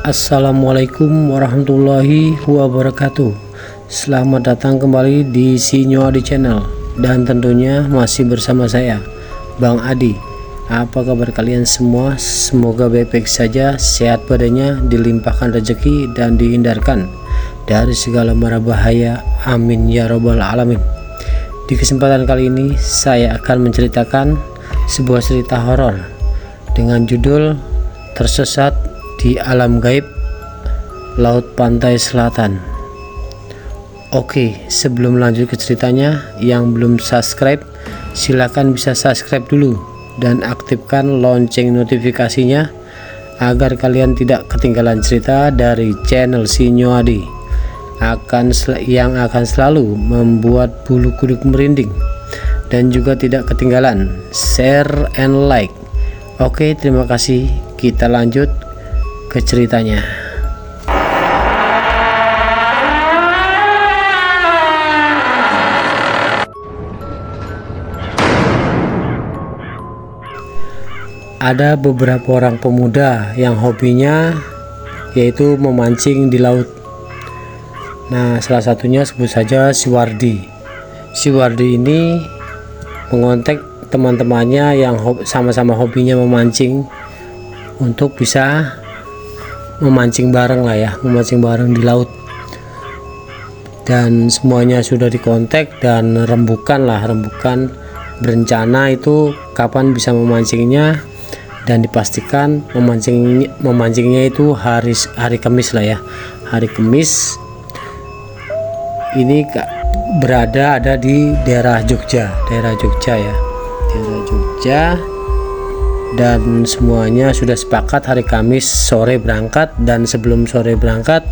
Assalamualaikum warahmatullahi wabarakatuh. Selamat datang kembali di Sinyo Adi Channel. Dan tentunya masih bersama saya, Bang Adi. Apa kabar kalian semua? Semoga baik-baik saja, sehat badannya, dilimpahkan rezeki dan dihindarkan dari segala mara bahaya. Amin ya robbal alamin. Di kesempatan kali ini saya akan menceritakan sebuah cerita horor dengan judul Tersesat di Alam Gaib Laut Pantai Selatan. Oke, sebelum lanjut ke ceritanya, yang belum subscribe silahkan bisa subscribe dulu dan aktifkan lonceng notifikasinya agar kalian tidak ketinggalan cerita dari channel Sinyo Adi yang akan selalu membuat bulu kuduk merinding, dan juga tidak ketinggalan share and like. Oke, terima kasih. Kita lanjut ke ceritanya. Ada beberapa orang pemuda yang hobinya yaitu memancing di laut. Nah, salah satunya sebut saja si Wardi. Si Wardi ini mengontak teman-temannya yang sama-sama hobinya memancing untuk bisa memancing bareng lah ya, memancing bareng di laut. Dan semuanya sudah dikontak dan rembukan berencana itu kapan bisa memancingnya, dan dipastikan memancingnya itu hari Kamis lah ya. Hari Kamis ini ada di daerah Jogja ya, daerah Jogja. Dan semuanya sudah sepakat hari Kamis sore berangkat, dan sebelum sore berangkat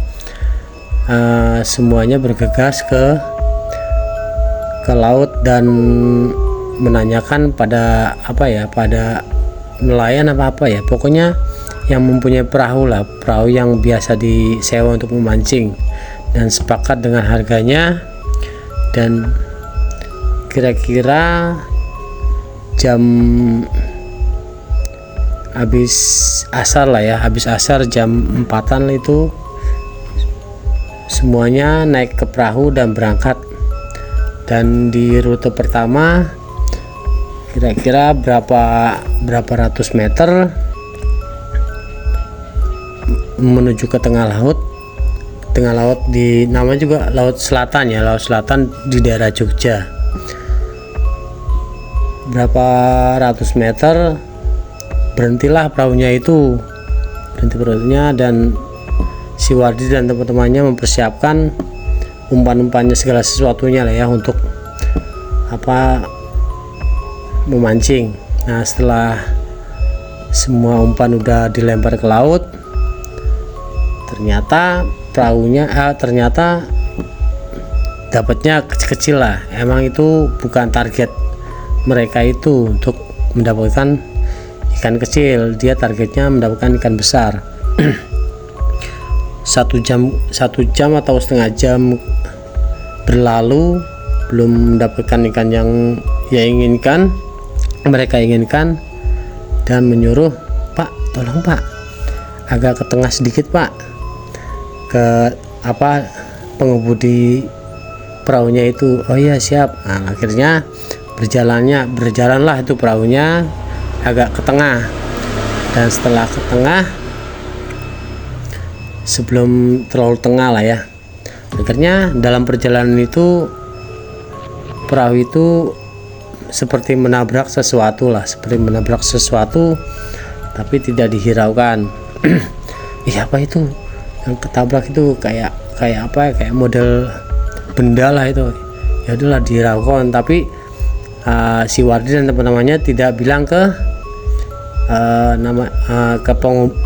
semuanya bergegas ke laut dan menanyakan pada pada nelayan pokoknya yang mempunyai perahu yang biasa disewa untuk memancing, dan sepakat dengan harganya. Dan kira-kira jam habis asar jam 4-an itu semuanya naik ke perahu dan berangkat. Dan di rute pertama kira-kira berapa ratus meter menuju ke tengah laut di nama juga Laut Selatan ya, Laut Selatan di daerah Jogja. Berapa ratus meter berhentilah perahunya, dan si Wardi dan teman-temannya mempersiapkan umpan-umpannya, segala sesuatunya lah ya untuk memancing. Nah, setelah semua umpan udah dilempar ke laut, ternyata dapatnya kecil-kecil lah. Emang itu bukan target mereka itu untuk mendapatkan ikan kecil, dia targetnya mendapatkan ikan besar. 1 jam atau setengah jam berlalu belum mendapatkan ikan yang mereka inginkan, dan menyuruh, "Pak, tolong Pak, agak ke tengah sedikit Pak," ke pengemudi perahunya itu. "Oh iya, siap." Nah, akhirnya berjalanlah itu perahunya agak ke tengah. Dan setelah ke tengah, sebelum terlalu tengah lah ya, akhirnya dalam perjalanan itu perahu itu seperti menabrak sesuatu, tapi tidak dihiraukan. Apa itu yang ketabrak itu? Kayak model benda lah itu. Ya udahlah, dihiraukan, tapi si Wardi dan teman-temannya tidak bilang ke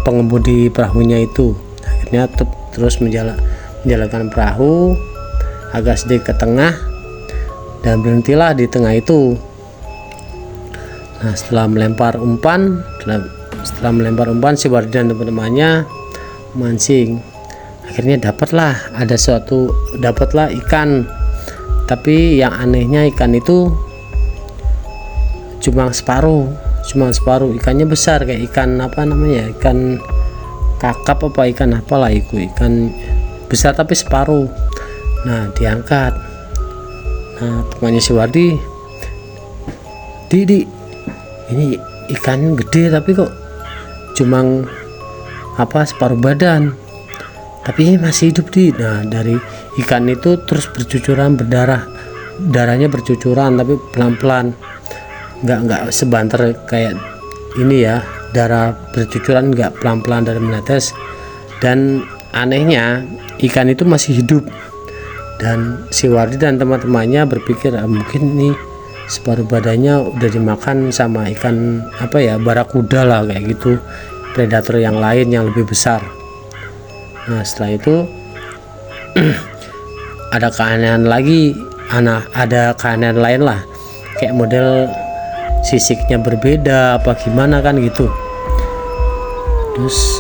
pengemudi perahunya itu. Akhirnya terus menjalankan perahu agak sedikit ke tengah dan berhentilah di tengah itu. Nah, setelah melempar umpan si Wardi dan teman-temannya mancing. Akhirnya dapatlah ikan. Tapi yang anehnya ikan itu cuma separuh. Ikannya besar, kayak ikan kakap apa ikan apalah itu, ikan besar tapi separuh. Nah diangkat. Nah temannya si Wardi, di ini ikan gede tapi kok cuma separuh badan, tapi ini masih hidup di. Nah dari ikan itu terus bercucuran darahnya bercucuran tapi pelan-pelan, nggak sebanter kayak ini ya, darah bercucuran nggak pelan-pelan dari menetes. Dan anehnya ikan itu masih hidup, dan si Wardi dan teman-temannya berpikir mungkin ini separuh badannya udah dimakan sama ikan barakuda lah kayak gitu, predator yang lain yang lebih besar. Nah setelah itu ada keanehan lagi, ada keanehan lain lah, kayak model sisiknya berbeda apa gimana kan gitu. Terus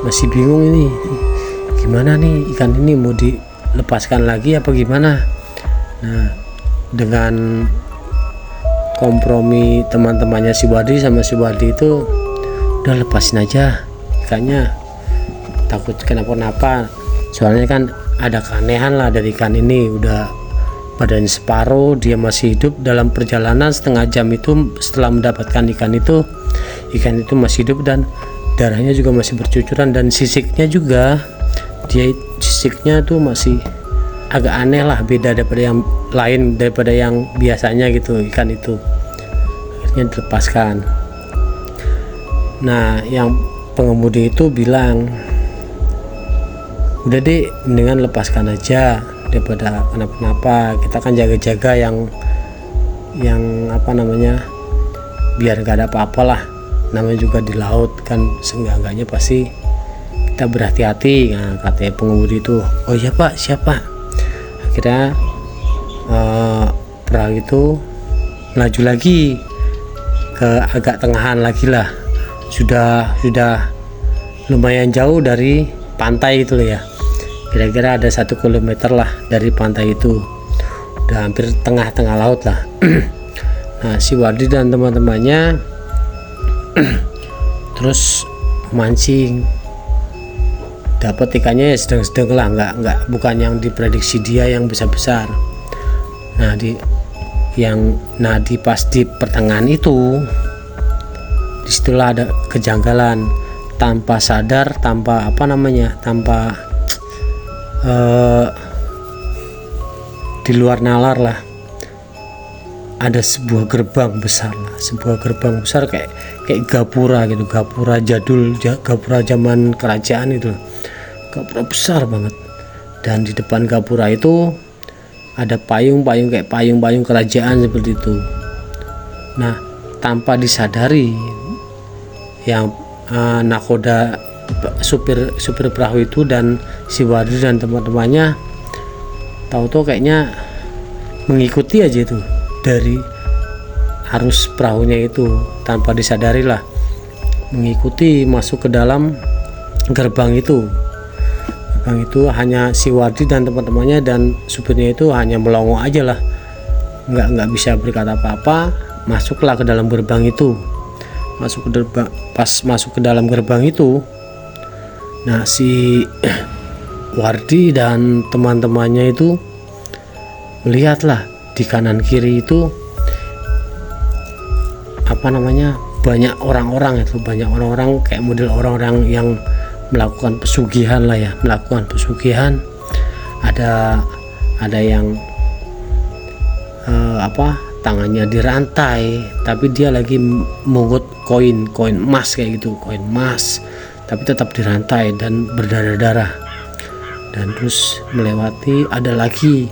masih bingung ini gimana nih ikan ini, mau dilepaskan lagi apa gimana. Nah dengan kompromi teman-temannya si Wardi sama si Wardi itu udah lepasin aja ikannya, takut kenapa-napa. Soalnya kan ada keanehan lah dari ikan ini, udah badannya separuh, dia masih hidup. Dalam perjalanan setengah jam itu setelah mendapatkan ikan itu masih hidup dan darahnya juga masih bercucuran, dan sisiknya juga, sisiknya tuh masih agak aneh lah, beda daripada yang lain, daripada yang biasanya gitu ikan itu. Akhirnya dilepaskan. Nah yang pengemudi itu bilang, udah deh mendingan lepaskan aja daripada kenapa-napa, kita kan jaga-jaga yang biar gak ada apa-apa lah, namanya juga di laut kan, seenggak-enggaknya pasti kita berhati-hati. Nah katanya pengemudi itu, oh iya pak, siapa. Akhirnya perahu itu melaju lagi ke agak tengahan lagi lah, sudah lumayan jauh dari pantai itu loh ya, kira-kira ada 1 kilometer lah dari pantai itu, udah hampir tengah-tengah laut lah. Nah si Wardi dan teman-temannya terus mancing, dapat ikannya ya sedang-sedang lah, bukan yang diprediksi dia yang besar-besar. Nah pas di pertengahan itu, disitulah ada kejanggalan. Tanpa sadar, tanpa di luar nalar lah, ada sebuah gerbang besar kayak gapura gitu, gapura jadul, gapura zaman kerajaan itu, gapura besar banget. Dan di depan gapura itu ada payung-payung kayak payung-payung kerajaan seperti itu. Nah tanpa disadari, yang nakoda supir perahu itu dan si Wardi dan teman-temannya tahu-tahu kayaknya mengikuti aja itu dari arus perahunya itu, tanpa disadari lah mengikuti masuk ke dalam gerbang itu. Hanya si Wardi dan teman-temannya dan supirnya itu hanya melongo aja lah, nggak bisa berkata apa-apa. Masuklah ke dalam gerbang itu. Pas masuk ke dalam gerbang itu, nah si Wardi dan teman-temannya itu melihatlah di kanan kiri itu banyak orang-orang kayak model orang-orang yang melakukan pesugihan lah ya, ada yang tangannya dirantai, tapi dia lagi mungut koin emas kayak gitu, koin emas tapi tetap dirantai dan berdarah-darah. Dan terus melewati, ada lagi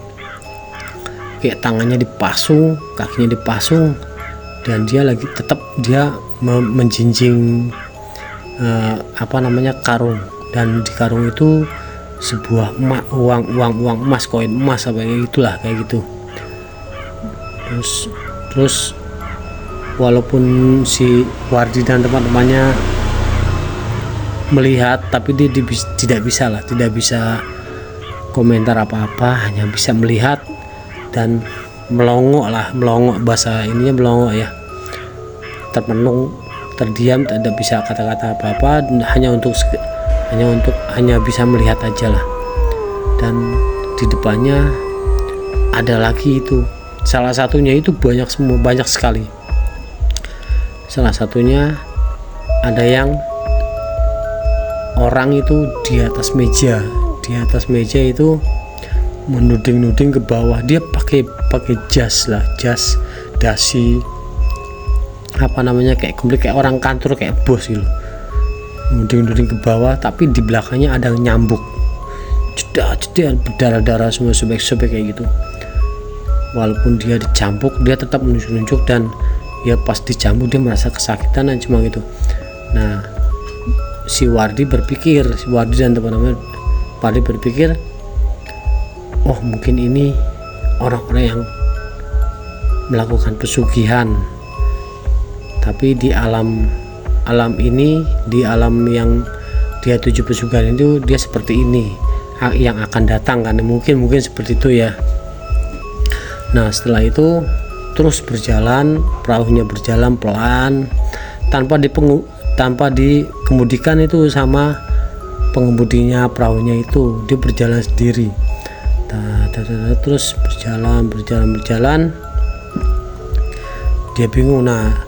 kayak tangannya dipasung, kakinya dipasung, dan dia lagi tetap menjinjing karung, dan di karung itu sebuah uang emas, koin emas apa kayak gitu. Terus walaupun si Wardi dan teman-temannya melihat, tapi dia tidak bisa komentar apa-apa, hanya bisa melihat dan melongo, bahasa ininya melongo ya, termenung, terdiam, tidak bisa kata-kata apa-apa, hanya untuk hanya bisa melihat aja lah. Dan di depannya ada lagi itu, salah satunya itu banyak sekali. Salah satunya ada yang orang itu di atas meja itu menuding ke bawah. Dia pakai jas dasi apa namanya, kayak komplit kayak orang kantor, kayak bos gitu, nuding ke bawah, tapi di belakangnya ada yang nyambuk, jeda berdarah semua, sobek kayak gitu. Walaupun dia dicambuk, dia tetap menunjuk, dan ya pas dicambuk dia merasa kesakitan dan cuma gitu. Nah, si Wardi dan teman-teman Wardi berpikir, oh mungkin ini orang-orang yang melakukan pesugihan, tapi di alam ini, di alam yang dia tuju pesugihan itu, dia seperti ini yang akan datang, kan mungkin seperti itu ya. Nah, setelah itu terus berjalan, perahunya berjalan pelan tanpa dikemudikan itu sama pengemudinya perahunya, itu dia berjalan sendiri. Terus berjalan, dia bingung. Nah,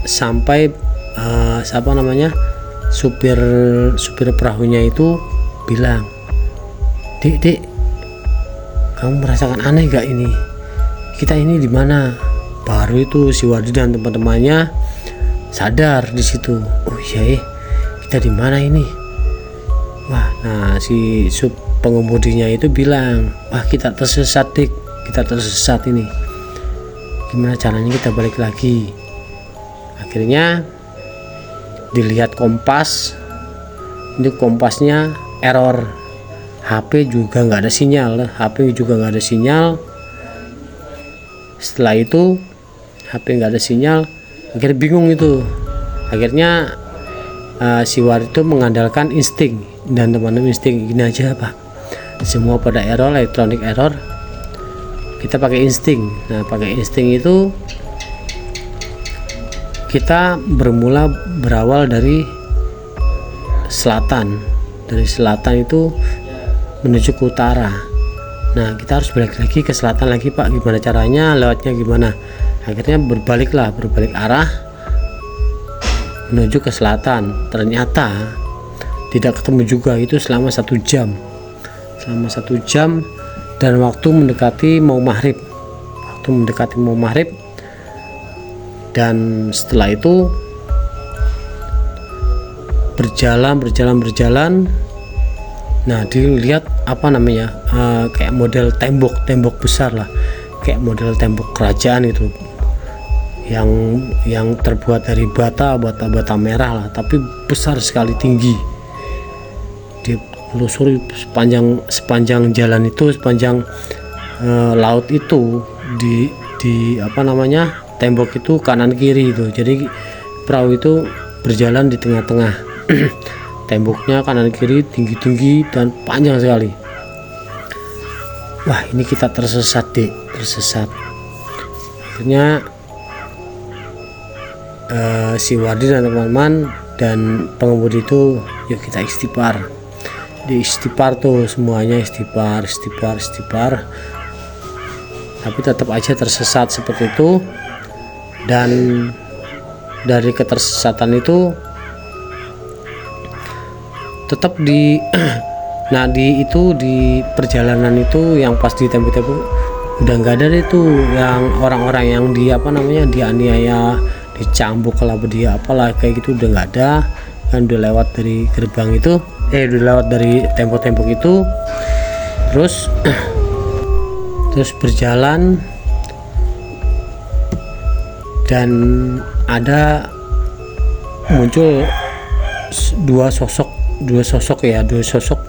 sampai supir perahunya itu bilang, Dek, kamu merasakan aneh gak ini? Kita ini di mana? Baru itu si Wardi dan teman-temannya sadar di situ. Oh iya, kita di mana ini? Wah, nah si pengemudinya itu bilang, wah kita tersesat ini. Gimana caranya kita balik lagi? Akhirnya dilihat kompas, ini kompasnya error, HP juga nggak ada sinyal. Setelah itu HP nggak ada sinyal, akhirnya bingung itu. Akhirnya si Wardi itu mengandalkan insting, dan teman-teman insting gini aja Pak, semua pada error, elektronik error, kita pakai insting. Nah, pakai insting itu kita berawal dari selatan itu menuju ke utara. Nah, kita harus balik lagi ke selatan lagi Pak, gimana caranya, lewatnya gimana? Akhirnya berbalik arah menuju ke selatan. Ternyata tidak ketemu juga, itu selama 1 jam, dan waktu mendekati mau maghrib, dan setelah itu berjalan. Nah, dilihat apa namanya, kayak model tembok besar lah, kayak model tembok kerajaan itu, yang terbuat dari bata merah lah, tapi besar sekali, tinggi. Ditelusuri sepanjang jalan itu, sepanjang laut itu, di apa namanya, tembok itu kanan kiri itu. Jadi perahu itu berjalan di tengah-tengah. Temboknya kanan kiri tinggi dan panjang sekali. Wah, ini kita tersesat. Akhirnya si Wardi dan teman-teman dan pengemudi itu, yuk kita istighfar. Di istighfar tuh semuanya istighfar, tapi tetap aja tersesat seperti itu. Dan dari ketersesatan itu tetap di perjalanan itu, yang pas di tembok-tembok udah nggak ada itu yang orang-orang yang dianiaya, dicambuk kalau dia apalah kayak gitu, udah nggak ada kan, udah lewat dari gerbang itu, udah lewat dari tembok-tembok itu. Terus berjalan, dan ada muncul dua sosok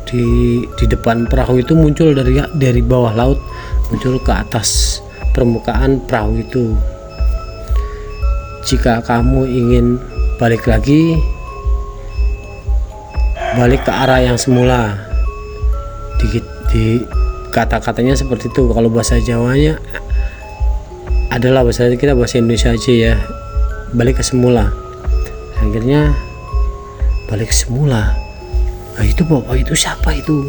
di depan perahu itu, muncul dari bawah laut, muncul ke atas permukaan perahu itu. Jika kamu ingin balik lagi, balik ke arah yang semula. Di kata-katanya seperti itu. Kalau bahasa Jawanya adalah bahasa Indonesia aja ya, balik ke semula. Akhirnya balik ke semula. Nah itu bapak itu siapa itu?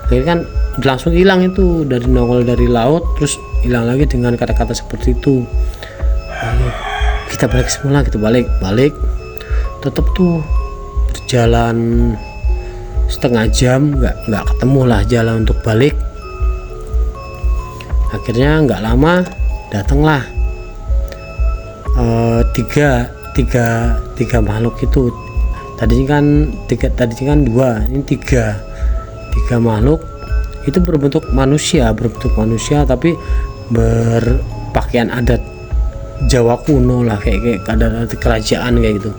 Akhirnya kan langsung hilang itu, dari nongol dari laut terus hilang lagi dengan kata-kata seperti itu. Lalu kita balik semula, kita balik tetap tuh berjalan setengah jam nggak ketemu lah jalan untuk balik. Akhirnya nggak lama datanglah tiga makhluk itu. Tadinya kan dua, ini tiga makhluk itu berbentuk manusia tapi berpakaian adat Jawa kuno lah, kayak adat kerajaan kayak gitu.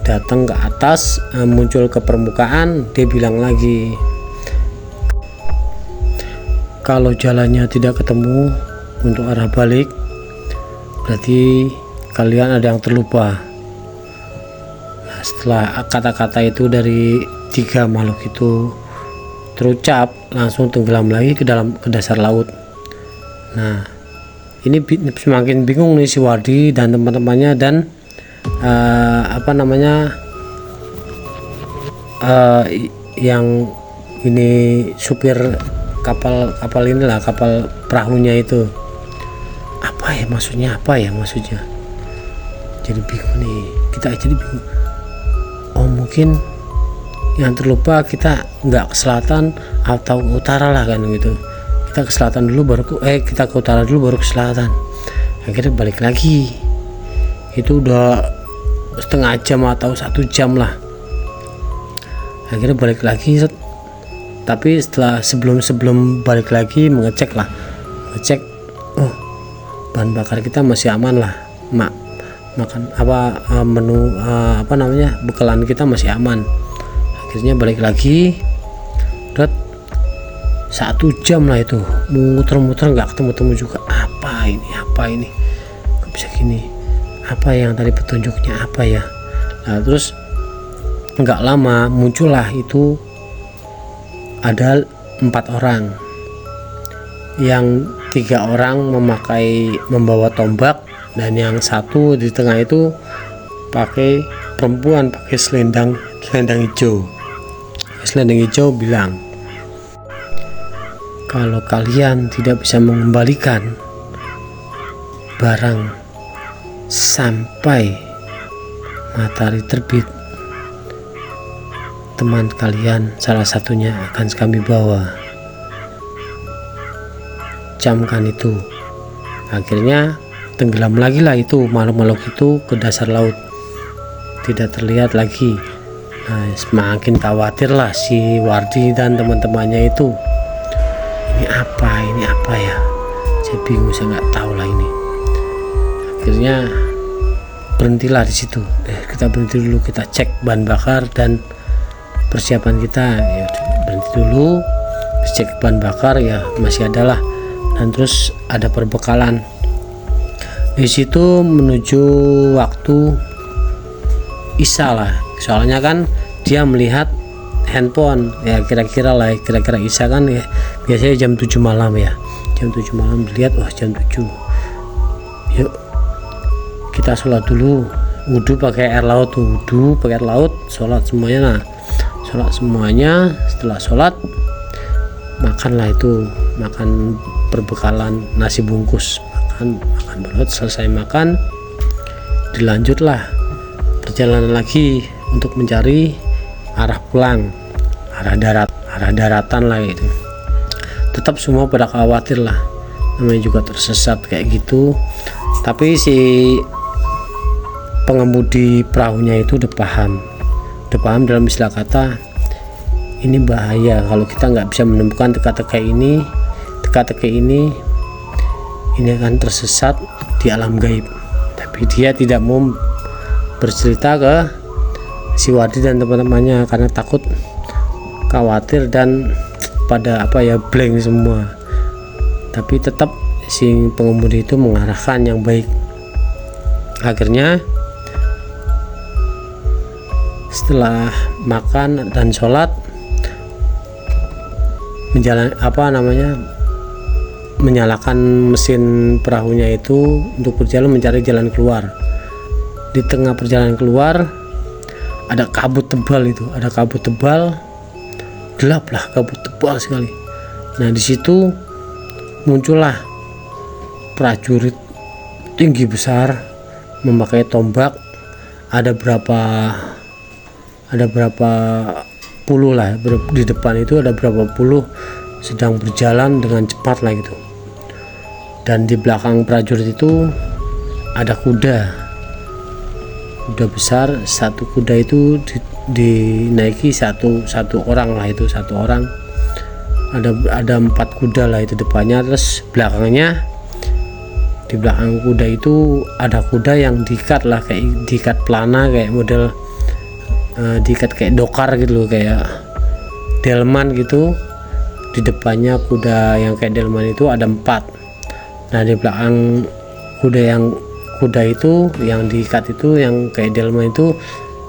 Datang ke atas, muncul ke permukaan, dia bilang lagi, kalau jalannya tidak ketemu untuk arah balik, berarti kalian ada yang terlupa. Nah, setelah kata-kata itu dari tiga makhluk itu terucap, langsung tenggelam lagi ke dasar laut. Nah, ini semakin bingung nih si Wardi dan teman-temannya, dan yang ini supir kapal inilah, kapal perahunya itu, apa ya maksudnya, jadi bingung nih, kita jadi bingung. Oh mungkin yang terlupa kita nggak ke selatan atau ke utara lah kan gitu, kita ke selatan dulu baru kita ke utara dulu baru ke selatan. Akhirnya balik lagi, itu udah setengah jam atau 1 jam lah. Akhirnya balik lagi, tapi sebelum balik lagi ngecek oh bahan bakar kita masih aman lah, makan bekalan kita masih aman. Akhirnya balik lagi, 1 jam lah itu muter-muter nggak ketemu juga. Apa ini kok bisa gini, apa yang tadi petunjuknya apa ya. Nah terus nggak lama muncullah itu ada 4 orang, yang 3 orang membawa tombak, dan yang satu di tengah itu perempuan pakai selendang hijau. Selendang hijau bilang, kalau kalian tidak bisa mengembalikan barang sampai matahari terbit, teman kalian salah satunya akan kami bawa. Camkan itu. Akhirnya tenggelam lagi lah itu makhluk-makhluk itu ke dasar laut, tidak terlihat lagi. Nah, semakin khawatir lah si Wardi dan teman-temannya itu. Ini apa ya? Saya bingung, saya nggak tahu lah ini. Akhirnya berhentilah di situ. Kita berhenti dulu, kita cek bahan bakar dan persiapan kita. Ya, berhenti dulu, cek bahan bakar, ya masih ada lah, dan terus ada perbekalan. Di situ menuju waktu Isya lah, soalnya kan dia melihat handphone, ya kira-kira Isya kan ya, biasanya jam 7 malam ya, jam 7 malam dilihat, wah jam 7, yuk kita sholat dulu, wudhu pakai air laut, sholat semuanya. Nah sholat semuanya, setelah sholat makanlah itu, makan perbekalan nasi bungkus, makan belut. Selesai makan, dilanjutlah perjalanan lagi untuk mencari arah pulang, arah daratan lah itu. Tetap semua pada khawatir lah, namanya juga tersesat kayak gitu. Tapi si pengemudi perahunya itu udah paham dalam istilah kata, ini bahaya kalau kita nggak bisa menemukan teka-teki ini akan tersesat di alam gaib. Tapi dia tidak mau bercerita ke si Wardi dan teman-temannya karena takut, khawatir, dan pada blank semua. Tapi tetap si pengemudi itu mengarahkan yang baik. Akhirnya setelah makan dan sholat, menyalakan mesin perahunya itu untuk berjalan mencari jalan keluar. Di tengah perjalanan keluar ada kabut tebal, gelap lah, kabut tebal sekali. Nah, di situ muncullah prajurit tinggi besar memakai tombak. Ada berapa puluh lah, di depan itu ada berapa puluh sedang berjalan dengan cepat lah gitu. Dan di belakang prajurit itu ada kuda besar. Satu kuda itu dinaiki satu orang lah, itu satu orang. Ada 4 kuda lah itu depannya. Terus belakangnya, di belakang kuda itu ada kuda yang diikat lah, kayak diikat pelana, kayak model diikat kayak dokar gitu loh, kayak delman gitu. Di depannya kuda yang kayak delman itu ada 4. Nah, di belakang kuda itu yang diikat itu, yang kayak delman itu,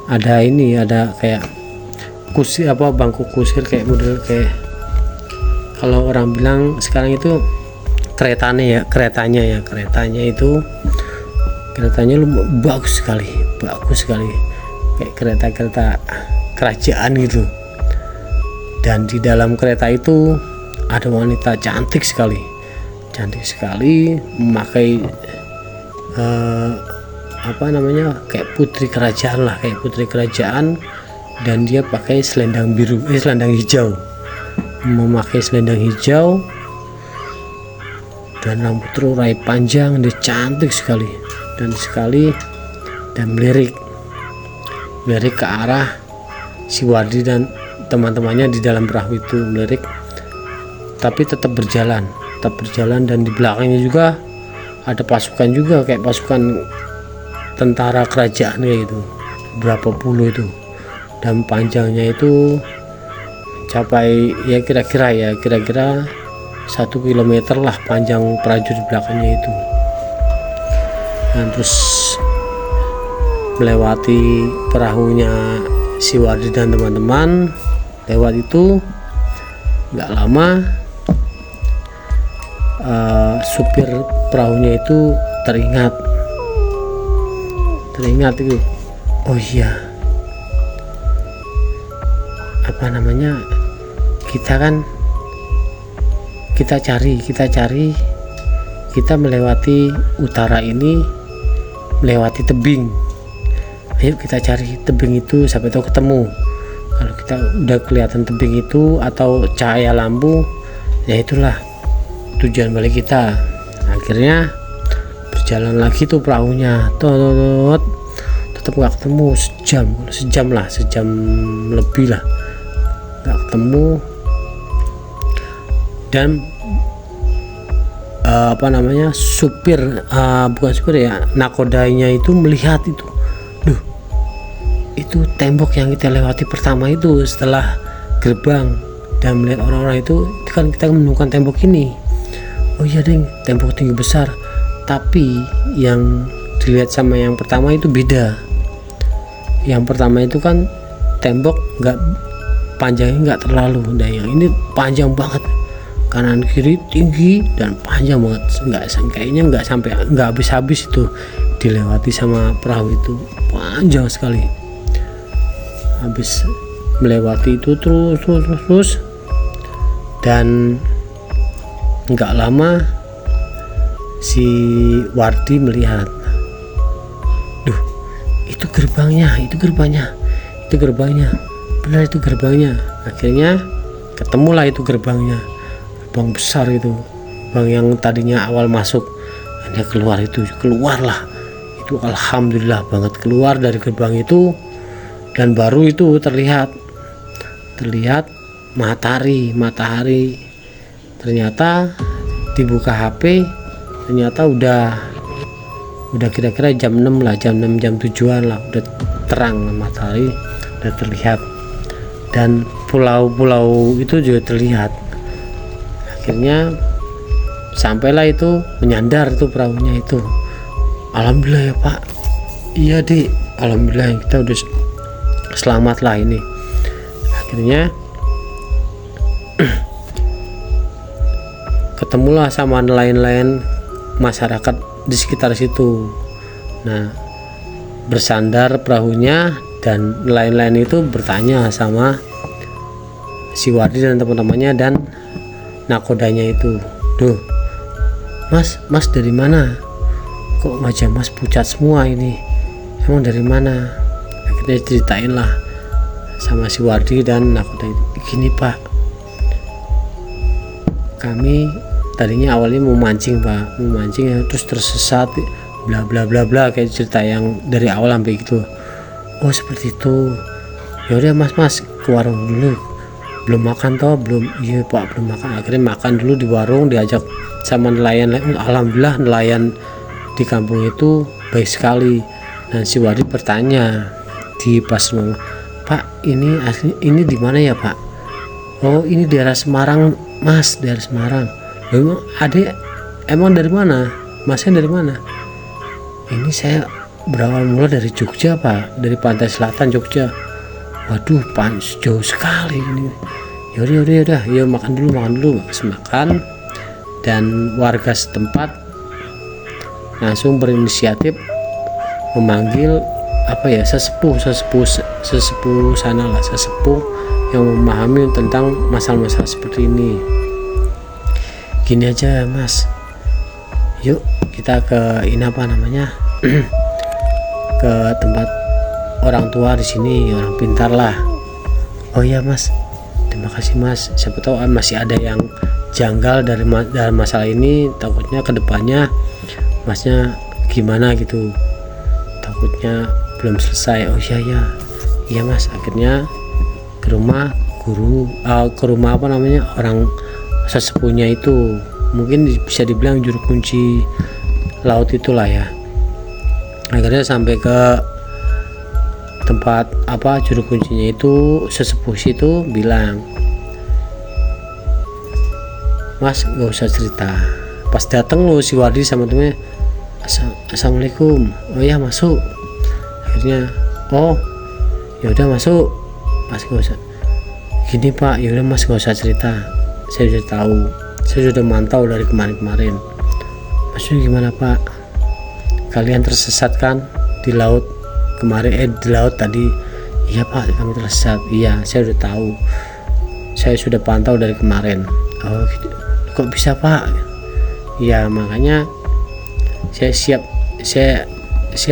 ada kayak kusir, bangku kusir, kayak model kayak kalau orang bilang sekarang itu keretanya itu bagus sekali, kayak kereta kerajaan gitu. Dan di dalam kereta itu ada wanita cantik sekali memakai kayak putri kerajaan, dan dia pakai selendang hijau, dan rambut terurai panjang. Dia cantik sekali dan melirik ke arah si Wardi dan teman-temannya di dalam perahu itu, melirik tapi tetap berjalan. Dan di belakangnya juga ada pasukan juga, kayak pasukan tentara kerajaan kayak gitu, berapa puluh itu. Dan panjangnya itu capai kira-kira 1 kilometer lah panjang prajurit belakangnya itu. Dan terus melewati perahunya si Wardi dan teman-teman, lewat itu nggak lama supir perahunya itu teringat itu, oh iya, kita melewati utara ini, melewati tebing. Ayo kita cari tebing itu, sampai tahu ketemu. Kalau kita udah kelihatan tebing itu atau cahaya lampu, ya itulah tujuan balik kita. Akhirnya berjalan lagi tuh perahunya, tetap nggak ketemu. sejam lebih lah nggak ketemu. Dan nakodanya itu melihat itu tembok yang kita lewati pertama itu setelah gerbang, dan melihat orang-orang itu kan kita menemukan tembok ini. Oh iya deng, tembok tinggi besar, tapi yang dilihat sama yang pertama itu beda. Yang pertama itu kan tembok panjangnya nggak terlalu, nah yang ini panjang banget, kanan kiri tinggi dan panjang banget, kayaknya nggak habis itu dilewati sama perahu itu, panjang sekali. Habis melewati itu terus dan nggak lama si Wardi melihat, itu gerbangnya, benar itu gerbangnya. Akhirnya ketemulah itu gerbang besar itu, gerbang yang tadinya awal masuk hanya keluarlah itu. Alhamdulillah banget keluar dari gerbang itu, dan baru itu terlihat matahari. Ternyata dibuka HP, ternyata udah kira-kira jam 6 lah, jam 7-an lah, udah terang, matahari udah terlihat, dan pulau-pulau itu juga terlihat. Akhirnya sampailah itu, menyandar itu perahunya itu. Alhamdulillah ya Pak, iya Dik, alhamdulillah kita udah selamat lah ini. Akhirnya ketemulah sama nelayan masyarakat di sekitar situ. Nah, bersandar perahunya, dan nelayan-nelayan itu bertanya sama si Wardi dan teman-temannya dan nakodanya itu, "Duh, mas dari mana? Kok wajah mas pucat semua ini? Emang dari mana?" Akhirnya ceritain lah sama si Wardi dan nakoda itu, "Gini pak, kami tadinya awalnya mau mancing ya, terus tersesat bla bla bla bla," kayak cerita yang dari awal sampai gitu. "Oh seperti itu, ya udah mas ke warung dulu, belum makan toh?" "Belum." "Iya pak, belum makan." Akhirnya makan dulu di warung, diajak sama nelayan. Alhamdulillah nelayan di kampung itu baik sekali. Dan si Wardi bertanya di pas rumah, "Pak, ini asli ini di mana ya pak?" "Oh ini daerah Semarang mas, daerah Semarang." "Emang adek, emang dari mana? Masnya dari mana?" "Ini saya berawal mula dari Jogja pak, dari pantai selatan Jogja." "Waduh, jauh sekali ini." Yaudah, ya makan dulu. Makan, dan warga setempat langsung berinisiatif memanggil sesepuh sana lah, sesepuh yang memahami tentang masalah-masalah seperti ini. "Gini aja mas, yuk kita ke ke tempat orang tua di sini, orang pintar lah." "Oh iya mas, terima kasih mas, siapa tahu masih ada yang janggal dari masalah ini, takutnya kedepannya masnya gimana gitu, takutnya belum selesai." "Oh iya mas." Akhirnya ke rumah orang sesepuhnya itu, mungkin bisa dibilang juru kunci laut itulah ya. Akhirnya sampai ke tempat juru kuncinya itu, sesepuh situ bilang, "Mas gak usah cerita." Pas dateng lo si Wardi sama temennya, "Assalamualaikum." "Oh ya masuk." Akhirnya, "Oh yaudah masuk mas, gak usah." "Gini pak, yaudah mas gak usah cerita, saya sudah tahu, saya sudah mantau dari kemarin." "Maksudnya gimana pak? Kalian tersesat kan di laut kemarin, di laut tadi?" "Iya pak, kami tersesat." "Iya, saya sudah tahu, saya sudah pantau dari kemarin." "Oh gitu, kok bisa pak?" "Ya makanya saya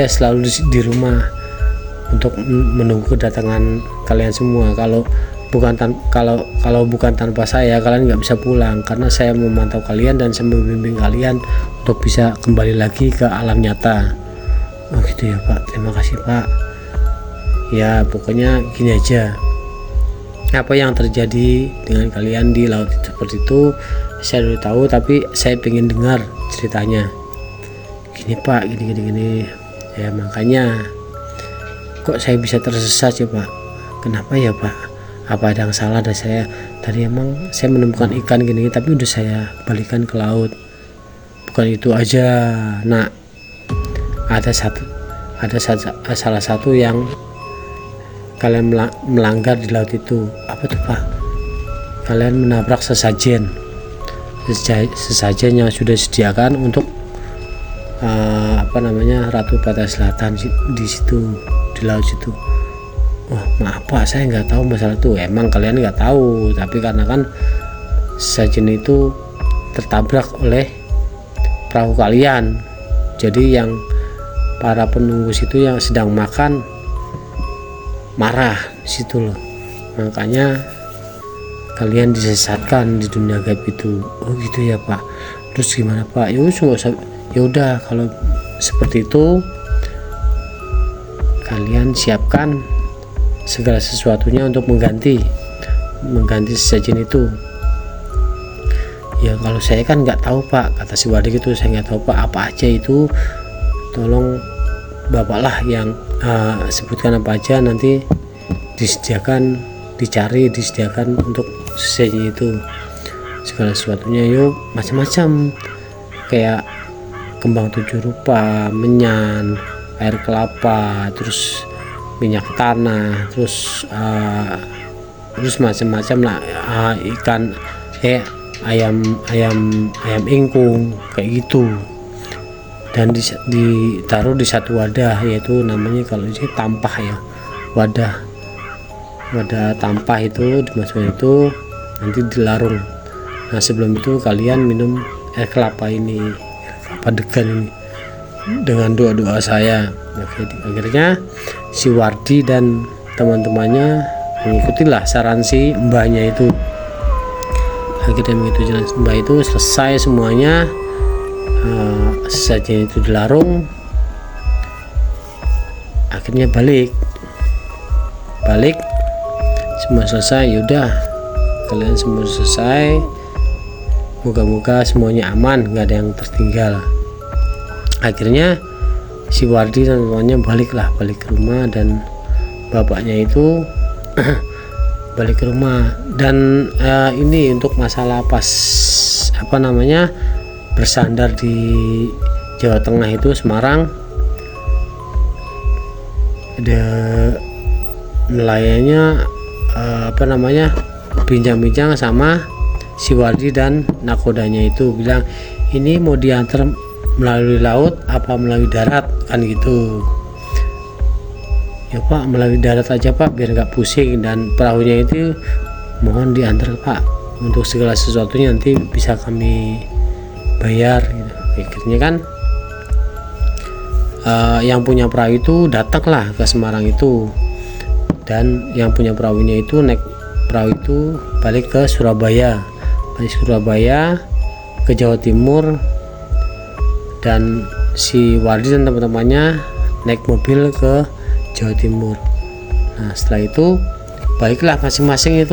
selalu di rumah untuk menunggu kedatangan kalian semua. Kalau bukan tanpa saya, kalian nggak bisa pulang, karena saya memantau kalian dan saya membimbing kalian untuk bisa kembali lagi ke alam nyata." "Oh gitu ya pak, terima kasih pak. Ya pokoknya gini aja, apa yang terjadi dengan kalian di laut itu seperti itu saya udah tahu, tapi saya pengen dengar ceritanya. Gini pak, gini. Ya makanya kok saya bisa tersesat ya pak?" "Kenapa ya pak? Apa ada yang salah dari saya? Tadi emang saya menemukan ikan gini tapi udah saya balikan ke laut." "Bukan itu aja nak, ada salah satu yang kalian melanggar di laut itu." "Apa tuh pak?" "Kalian menabrak sesajen yang sudah disediakan untuk Ratu Pantai Selatan di situ, di laut situ." "Oh maaf pak, saya nggak tahu masalah itu." "Emang kalian nggak tahu, tapi karena kan sesajen itu tertabrak oleh perahu kalian, jadi yang para penunggu situ yang sedang makan marah situ loh, makanya kalian disesatkan di dunia gaib itu." "Oh gitu ya pak, terus gimana pak?" "Ya udah kalau seperti itu kalian siapkan segala sesuatunya untuk mengganti sesajen itu." "Ya kalau saya kan nggak tahu pak," kata si Wardi gitu, "saya nggak tahu pak apa aja itu, tolong bapak lah yang sebutkan apa aja, nanti disediakan untuk sesajen itu segala sesuatunya." Yuk macam-macam, kayak kembang 7 rupa, menyan, air kelapa, terus minyak tanah, terus macam-macam lah, ikan, ayam ingkung kayak gitu. dan ditaruh di satu wadah, yaitu namanya kalau ini tampah ya, wadah tampah itu dimasukkan itu nanti dilarung. Nah sebelum itu kalian minum air kelapa ini, air kelapa degan ini dengan doa-doa saya. Oke, akhirnya si Wardi dan teman-temannya mengikutilah saran si mbahnya itu. Akhirnya mengikuti jalan mbah itu, selesai semuanya, sesajen itu dilarung. Akhirnya balik semua selesai. Yaudah, kalian semua selesai, moga-moga semuanya aman, nggak ada yang tertinggal. Akhirnya si Wardi dan temannya balik ke rumah, dan bapaknya itu balik ke rumah. Dan ini untuk masalah pas bersandar di Jawa Tengah itu, Semarang, ada nelayannya bincang-bincang sama si Wardi dan nakodanya itu, bilang ini mau diantar melalui laut apa melalui darat, kan gitu. Ya Pak, melalui darat aja Pak, biar nggak pusing, dan perahunya itu mohon diantar Pak, untuk segala sesuatunya nanti bisa kami bayar gitu. Akhirnya kan yang punya perahu itu datanglah ke Semarang itu, dan yang punya perahunya itu naik perahu itu balik ke Surabaya, ke Jawa Timur, dan si Wardi dan teman-temannya naik mobil ke Jawa Timur. Nah setelah itu baiklah masing-masing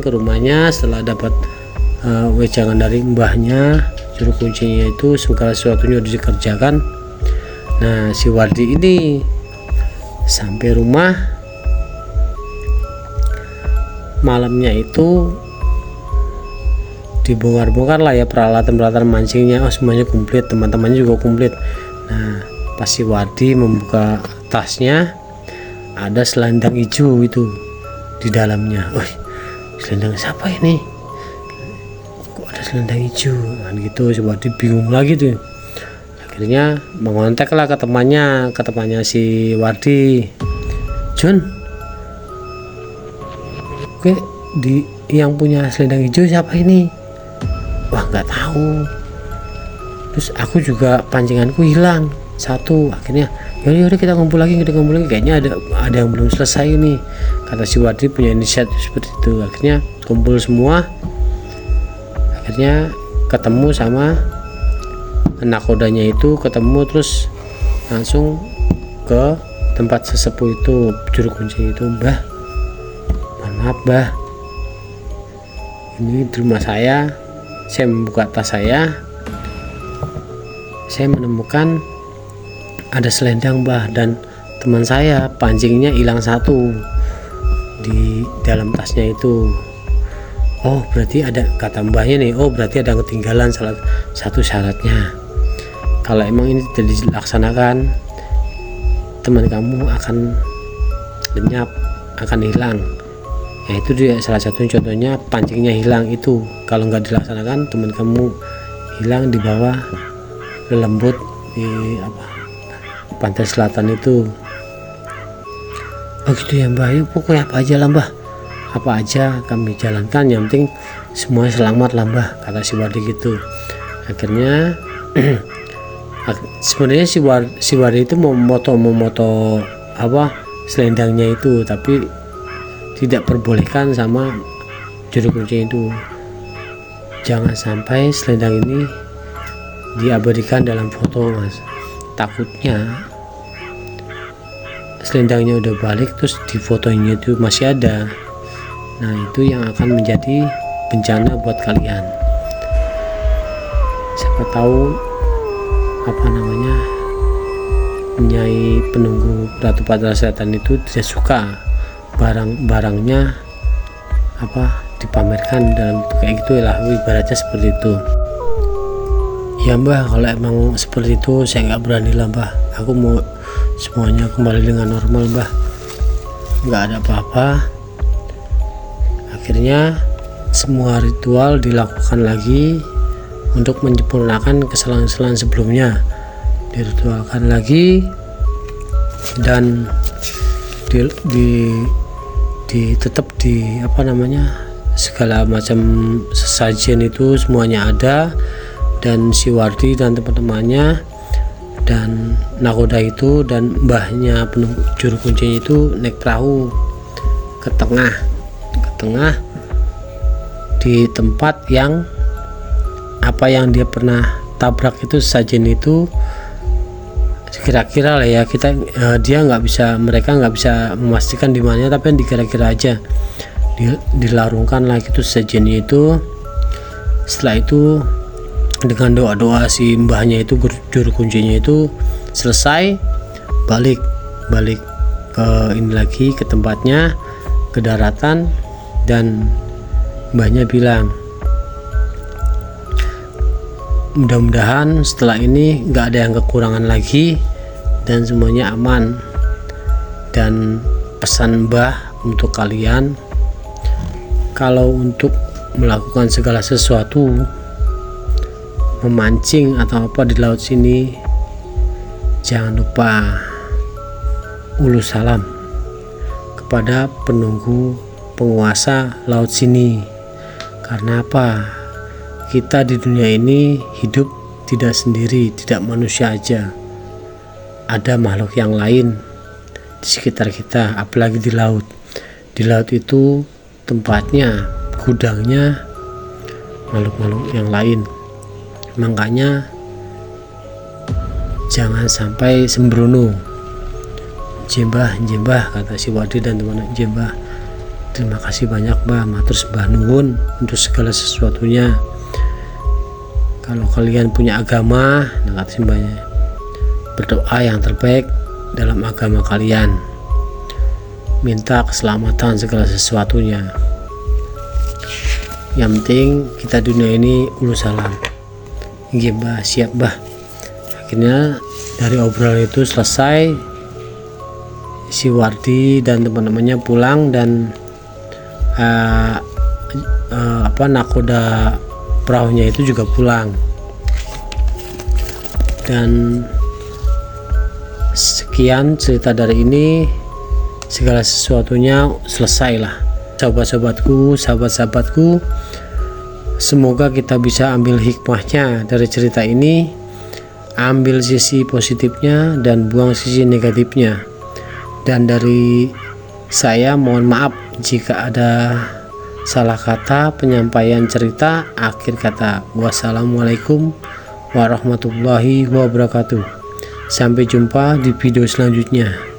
ke rumahnya setelah dapat wejangan dari mbahnya, juru kuncinya itu, segala sesuatunya udah dikerjakan. Nah si Wardi ini sampai rumah malamnya itu dibongkar lah ya peralatan mancingnya, semuanya komplit, teman-temannya juga komplit. Nah pas si Wardi membuka tasnya, ada selendang hijau itu di dalamnya. Selendang siapa ini, kok ada selendang hijau kan gitu. Si Wardi bingung lagi tuh, akhirnya mengontak lah ke temannya si Wardi, Jun, oke, di yang punya selendang hijau siapa ini? Wah nggak tahu, terus aku juga pancinganku hilang satu. Akhirnya yaudah kita kumpul lagi, kayaknya ada yang belum selesai ini, kata si Wardi punya inisiatif seperti itu. Akhirnya kumpul semua, akhirnya ketemu sama nakodanya itu, terus langsung ke tempat sesepuh itu, juru kunci itu. Mbah, maaf Mbah, ini di rumah saya membuka tas saya menemukan ada selendang Mbah, dan teman saya pancingnya hilang satu di dalam tasnya itu. Oh berarti ada, kata mbahnya nih, oh berarti ada ketinggalan salah satu syaratnya. Kalau emang ini tidak dilaksanakan, teman kamu akan lenyap, akan hilang. Ya itu dia salah satu contohnya, pancingnya hilang itu. Kalau nggak dilaksanakan, teman kamu hilang di bawah lembut di pantai selatan itu. Oh gitu ya Mbah, yuk pokoknya apa aja lah Mbah, apa aja kami jalankan, yang penting semua selamat lah Mbah, kata si Wardi gitu. Akhirnya sebenarnya si Wardi itu mau moto selendangnya itu, tapi tidak perbolehkan sama juru kunci itu. Jangan sampai selendang ini diabadikan dalam foto Mas, takutnya selendangnya udah balik terus di fotonya itu masih ada. Nah itu yang akan menjadi bencana buat kalian. Siapa tahu Nyai penunggu Ratu Padra Selatan itu tidak suka barang-barangnya dipamerkan dalam bentuk kayak gitu lah, ibaratnya seperti itu. Ya Mbah, kalau emang seperti itu saya nggak berani lah Mbah, aku mau semuanya kembali dengan normal Mbah, nggak ada apa-apa. Akhirnya semua ritual dilakukan lagi untuk menyempurnakan kesalahan-kesalahan sebelumnya, diritualkan lagi dan tetap segala macam sesajen itu semuanya ada, dan si Wardi dan teman-temannya dan nakoda itu dan mbahnya juru kuncinya itu naik perahu ke tengah di tempat yang yang dia pernah tabrak itu sesajen itu. Kira-kira lah ya, mereka nggak bisa memastikan di mana, tapi dikira-kira aja dilarungkan lagi itu sesajennya itu. Setelah itu dengan doa-doa si mbahnya itu, juru kuncinya itu selesai, balik ke ini lagi ke tempatnya, ke daratan, dan mbahnya bilang mudah-mudahan setelah ini nggak ada yang kekurangan lagi dan semuanya aman. Dan pesan mbah untuk kalian, kalau untuk melakukan segala sesuatu, memancing atau apa di laut sini, jangan lupa ulus salam kepada penguasa laut sini. Karena apa? Kita di dunia ini hidup tidak sendiri, tidak manusia aja, ada makhluk yang lain di sekitar kita, apalagi di laut. Di laut itu tempatnya, gudangnya makhluk-makhluk yang lain. Makanya jangan sampai sembrono. Jembah kata si Wardi dan teman-teman. Jembah, terima kasih banyak Mbah, matur sembah nuwun untuk segala sesuatunya. Kalau kalian punya agama, kata simbahnya, berdoa yang terbaik dalam agama kalian, minta keselamatan segala sesuatunya. Yang penting kita dunia ini ulus salam. Nggih Mbah, siap Mbah. Akhirnya dari obrolan itu selesai, si Wardi dan teman-temannya pulang, dan nakoda perahunya itu juga pulang. Dan sekian cerita dari ini, segala sesuatunya selesailah. Sahabat-sahabatku, semoga kita bisa ambil hikmahnya dari cerita ini, ambil sisi positifnya dan buang sisi negatifnya. Dan dari saya mohon maaf jika ada salah kata penyampaian cerita. Akhir kata, wassalamualaikum warahmatullahi wabarakatuh. Sampai jumpa di video selanjutnya.